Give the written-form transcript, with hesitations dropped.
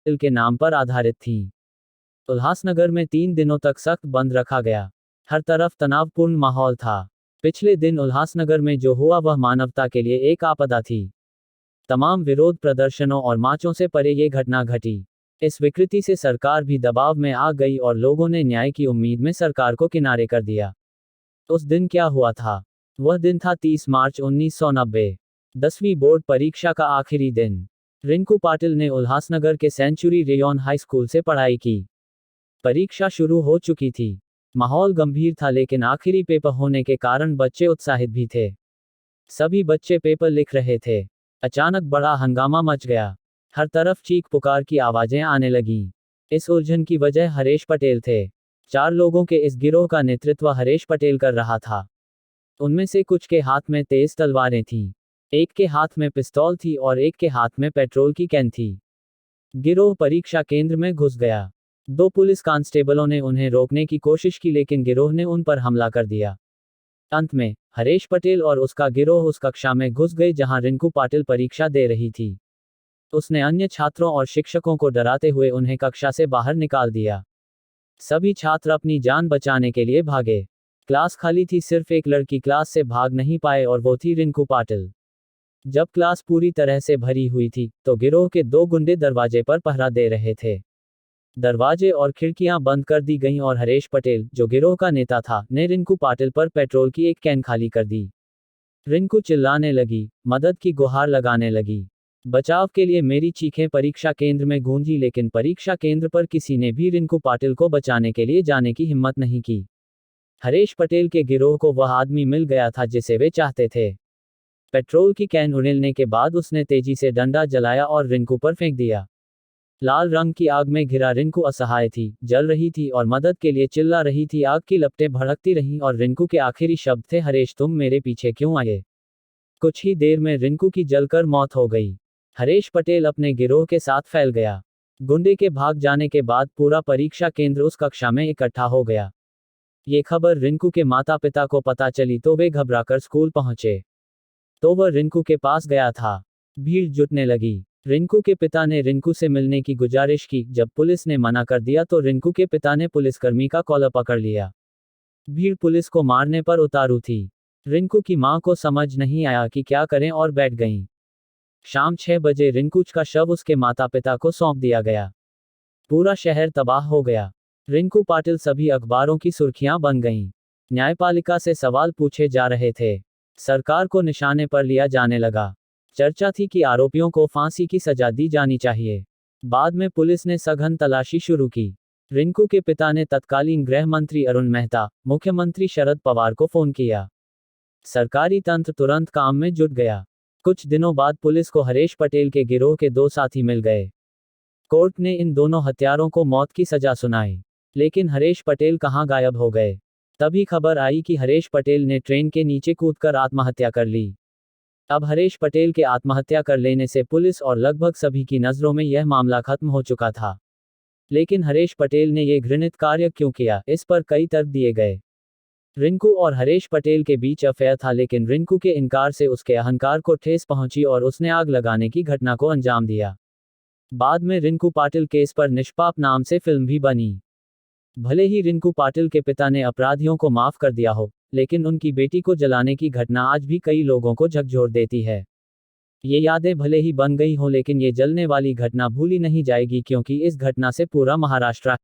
के नाम पर आधारित थीं। उल्हासनगर में 3 दिनों तक सख्त बंद रखा गया। हर तरफ तनावपूर्ण माहौल था। पिछले दिन उल्हासनगर में जो हुआ वह मानवता के लिए एक आपदा थी। तमाम विरोध प्रदर्शनों और मार्चों से परे ये घटना घटी। इस विकृति से सरकार भी दबाव में आ गई और लोगों ने न्याय की उम्मीद में सरकार को किनारे कर दिया। उस दिन क्या हुआ था? वह दिन था 30 मार्च 1990, 10वीं बोर्ड परीक्षा का आखिरी दिन। रिंकू पाटिल ने उल्हासनगर के सेंचुरी रेयन हाई स्कूल से पढ़ाई की। परीक्षा शुरू हो चुकी थी। माहौल गंभीर था, लेकिन आखिरी पेपर होने के कारण बच्चे उत्साहित भी थे। सभी बच्चे पेपर लिख रहे थे। अचानक बड़ा हंगामा मच गया। हर तरफ चीख पुकार की आवाजें आने लगीं। इस उलझन की वजह हरेश पटेल थे। 4 लोगों के इस गिरोह का नेतृत्व हरेश पटेल कर रहा था। उनमें से कुछ के हाथ में तेज तलवारें थीं। एक के हाथ में पिस्तौल थी और एक के हाथ में पेट्रोल की कैन थी। गिरोह परीक्षा केंद्र में घुस गया। 2 पुलिस कांस्टेबलों ने उन्हें रोकने की कोशिश की, लेकिन गिरोह ने उन पर हमला कर दिया। अंत में हरेश पटेल और उसका गिरोह उस कक्षा में घुस गए जहां रिंकू पाटिल परीक्षा दे रही थी। उसने अन्य छात्रों और शिक्षकों को डराते हुए उन्हें कक्षा से बाहर निकाल दिया। सभी छात्र अपनी जान बचाने के लिए भागे। क्लास खाली थी, सिर्फ एक लड़की क्लास से भाग नहीं पाए और वो थी रिंकू पाटिल। जब क्लास पूरी तरह से भरी हुई थी, तो गिरोह के 2 गुंडे दरवाजे पर पहरा दे रहे थे। दरवाजे और खिड़कियां बंद कर दी गईं और हरेश पटेल, जो गिरोह का नेता था, ने रिंकू पाटिल पर पेट्रोल की एक कैन खाली कर दी। रिंकू चिल्लाने लगी, मदद की गुहार लगाने लगी। बचाव के लिए मेरी चीखें परीक्षा केंद्र में गूंजी, लेकिन परीक्षा केंद्र पर किसी ने भी रिंकू पाटिल को बचाने के लिए जाने की हिम्मत नहीं की। हरेश पटेल के गिरोह को वह आदमी मिल गया था जिसे वे चाहते थे। पेट्रोल की कैन उड़ेलने के बाद उसने तेजी से डंडा जलाया और रिंकू पर फेंक दिया। लाल रंग की आग में घिरा रिंकू असहाय थी, जल रही थी और मदद के लिए चिल्ला रही थी। आग की लपटें भड़कती रहीं और रिंकू के आखिरी शब्द थे, हरेश तुम मेरे पीछे क्यों आए? कुछ ही देर में रिंकू की जलकर मौत हो गई। हरेश पटेल अपने गिरोह के साथ फैल गया। गुंडे के भाग जाने के बाद पूरा परीक्षा केंद्र उस कक्षा में इकट्ठा हो गया। ये खबर रिंकू के माता पिता को पता चली तो वे घबराकर स्कूल पहुंचे। तो वह रिंकू के पास गया था। भीड़ जुटने लगी। रिंकू के पिता ने रिंकू से मिलने की गुजारिश की। जब पुलिस ने मना कर दिया तो रिंकू के पिता ने पुलिसकर्मी का कॉलर पकड़ लिया। भीड़ पुलिस को मारने पर उतारू थी। रिंकू की मां को समझ नहीं आया कि क्या करें और बैठ गईं। शाम 6 बजे रिंकू का शव उसके माता पिता को सौंप दिया गया। पूरा शहर तबाह हो गया। रिंकू पाटिल सभी अखबारों की सुर्खियां बन गईं। न्यायपालिका से सवाल पूछे जा रहे थे। सरकार को निशाने पर लिया जाने लगा। चर्चा थी कि आरोपियों को फांसी की सजा दी जानी चाहिए। बाद में पुलिस ने सघन तलाशी शुरू की। रिंकू के पिता ने तत्कालीन गृह मंत्री अरुण मेहता, मुख्यमंत्री शरद पवार को फोन किया। सरकारी तंत्र तुरंत काम में जुट गया। कुछ दिनों बाद पुलिस को हरेश पटेल के गिरोह के 2 साथी मिल गए। कोर्ट ने इन दोनों हत्यारों को मौत की सजा सुनाई। लेकिन हरेश पटेल कहां गायब हो गए? तभी खबर आई कि हरेश पटेल ने ट्रेन के नीचे कूदकर आत्महत्या कर ली। अब हरेश पटेल के आत्महत्या कर लेने से पुलिस और लगभग सभी की नज़रों में यह मामला खत्म हो चुका था। लेकिन हरेश पटेल ने यह घृणित कार्य क्यों किया, इस पर कई तर्क दिए गए। रिंकू और हरेश पटेल के बीच अफेयर था, लेकिन रिंकू के इनकार से उसके अहंकार को ठेस पहुंची और उसने आग लगाने की घटना को अंजाम दिया। बाद में रिंकू पाटिल केस पर निष्पाप नाम से फिल्म भी बनी। भले ही रिंकू पाटिल के पिता ने अपराधियों को माफ कर दिया हो, लेकिन उनकी बेटी को जलाने की घटना आज भी कई लोगों को झकझोर देती है। ये यादें भले ही बन गई हों, लेकिन ये जलने वाली घटना भूली नहीं जाएगी, क्योंकि इस घटना से पूरा महाराष्ट्र